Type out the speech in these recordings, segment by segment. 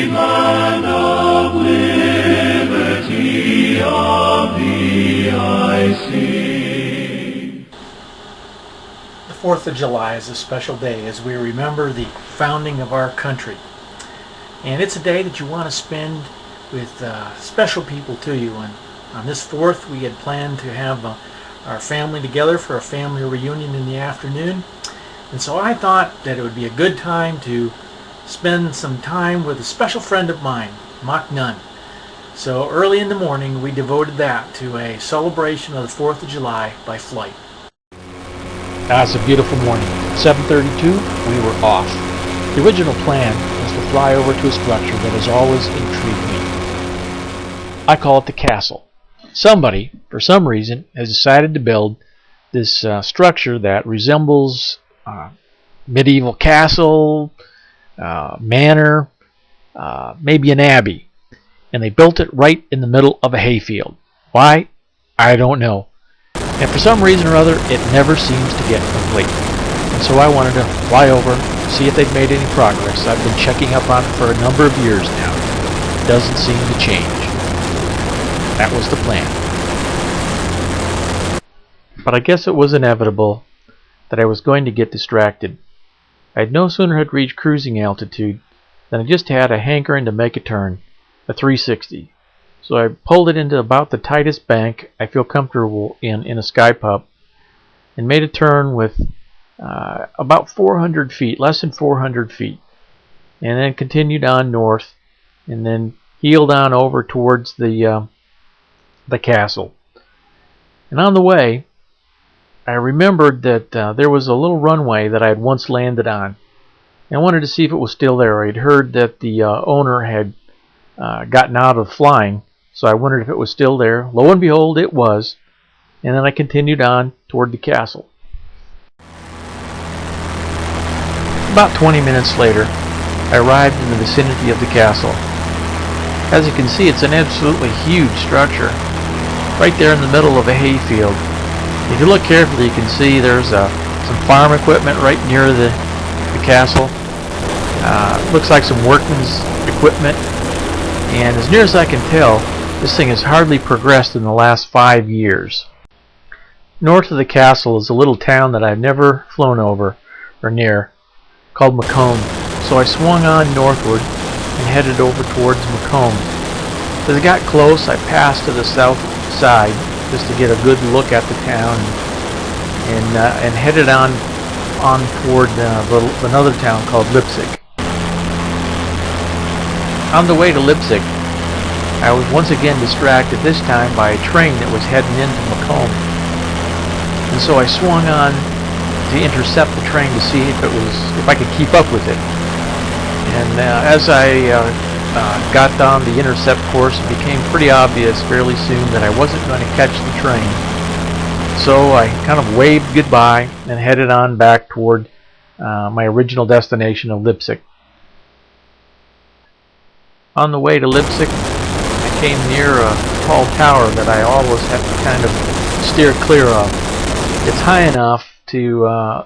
land of liberty, of thee I sing. The 4th of July is a special day as we remember the founding of our country. And it's a day that you want to spend with special people to you. And on this 4th, we had planned to have our family together for a family reunion in the afternoon. And so I thought that it would be a good time to spend some time with a special friend of mine, MachNone. So early in the morning, we devoted that to a celebration of the 4th of July by flight. It's a beautiful morning. At 7:32, we were off. The original plan was to fly over to a structure that has always intrigued me. I call it the castle. Somebody, for some reason, has decided to build this structure that resembles medieval castle, manor, maybe an abbey. And they built it right in the middle of a hayfield. Why? I don't know. And for some reason or other, it never seems to get complete. And so I wanted to fly over, see if they've made any progress. I've been checking up on it for a number of years now. It doesn't seem to change. That was the plan. But I guess it was inevitable that I was going to get distracted. I had no sooner had reached cruising altitude than I just had a hankering to make a turn, a 360. So I pulled it into about the tightest bank I feel comfortable in a sky pup, and made a turn with about 400 feet, less than 400 feet, and then continued on north, and then heeled on over towards the castle. And on the way, I remembered that there was a little runway that I had once landed on. And I wanted to see if it was still there. I had heard that the owner had gotten out of flying, so I wondered if it was still there. Lo and behold, it was. And then I continued on toward the castle. About 20 minutes later, I arrived in the vicinity of the castle. As you can see, it's an absolutely huge structure, right there in the middle of a hayfield. If you look carefully, you can see there's some farm equipment right near the castle. Looks like some workman's equipment. And as near as I can tell, this thing has hardly progressed in the last 5 years. North of the castle is a little town that I've never flown over or near, called Macomb. So I swung on northward and headed over towards Macomb. As I got close, I passed to the south side just to get a good look at the town, and headed on toward another town called Leipsic. On the way to Leipsic, I was once again distracted, this time by a train that was heading into Macomb. And so I swung on to intercept the train to see if I could keep up with it. And as I got down the intercept course, it became pretty obvious fairly soon that I wasn't going to catch the train. So I kind of waved goodbye and headed on back toward my original destination of Leipsic. On the way to Leipsic, I came near a tall tower that I always have to kind of steer clear of. It's high enough to,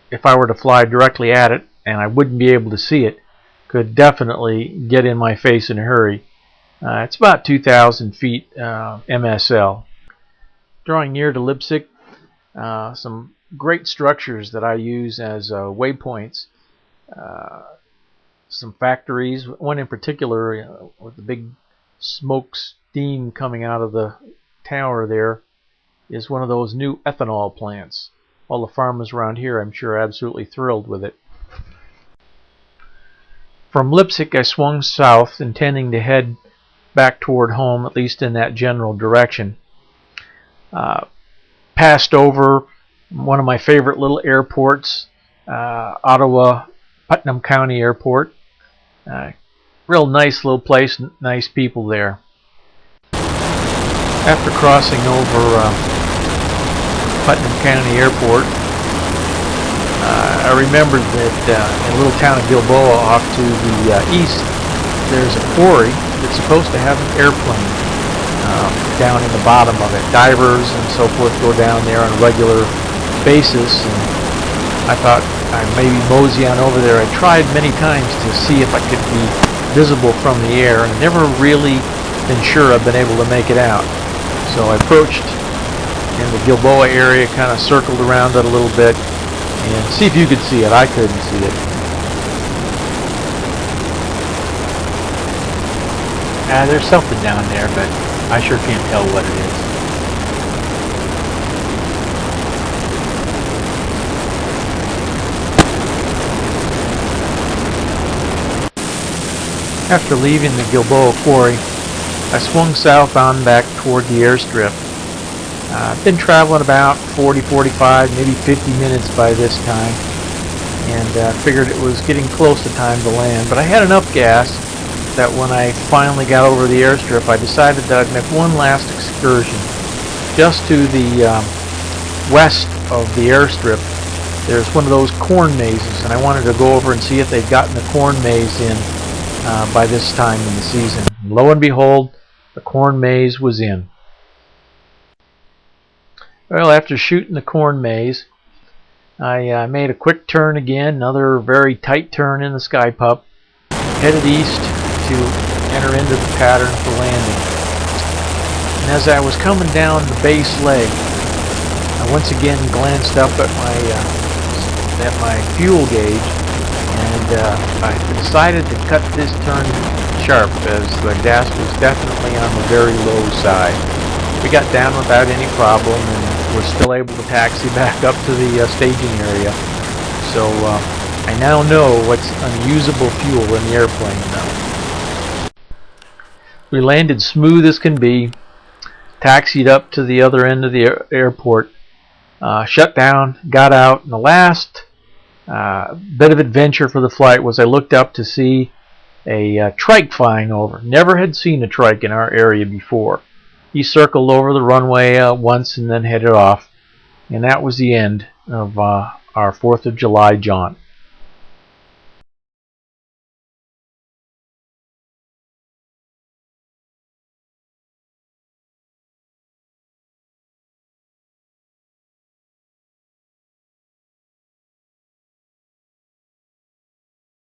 if I were to fly directly at it, and I wouldn't be able to see it, could definitely get in my face in a hurry. It's about 2,000 feet MSL. Drawing near to Leipsic, some great structures that I use as waypoints. Some factories, one in particular with the big smoke steam coming out of the tower there, is one of those new ethanol plants. All the farmers around here, I'm sure, are absolutely thrilled with it. From Leipsic, I swung south, intending to head back toward home, at least in that general direction. Passed over one of my favorite little airports, Ottawa, Putnam County Airport. Real nice little place, nice people there. After crossing over Putnam County Airport, I remembered that in a little town of Gilboa off to the east, there's a quarry that's supposed to have an airplane down in the bottom of it. Divers and so forth go down there on a regular basis, and I thought I'd maybe mosey on over there. I tried many times to see if I could be visible from the air, and I've never really been sure I've been able to make it out. So I approached in the Gilboa area, kind of circled around it a little bit, and see if you could see it. I couldn't see it. There's something down there, but I sure can't tell what it is. After leaving the Gilboa quarry, I swung southbound back toward the airstrip. I've been traveling about 40, 45, maybe 50 minutes by this time, and figured it was getting close to time to land. But I had enough gas that when I finally got over the airstrip, I decided that I'd make one last excursion. Just to the west of the airstrip, there's one of those corn mazes, and I wanted to go over and see if they'd gotten the corn maze in by this time in the season. And lo and behold, the corn maze was in. Well, after shooting the corn maze, I made a quick turn again, another very tight turn in the sky pup, headed east to enter into the pattern for landing. And as I was coming down the base leg, I once again glanced up at my fuel gauge, and I decided to cut this turn sharp, as the gas was definitely on the very low side. We got down without any problem, and we're still able to taxi back up to the staging area. So I now know what's unusable fuel in the airplane now. We landed smooth as can be, taxied up to the other end of the airport, shut down, got out, and the last bit of adventure for the flight was I looked up to see a trike flying over. Never had seen a trike in our area before. He circled over the runway once and then headed off, and that was the end of our 4th of July jaunt.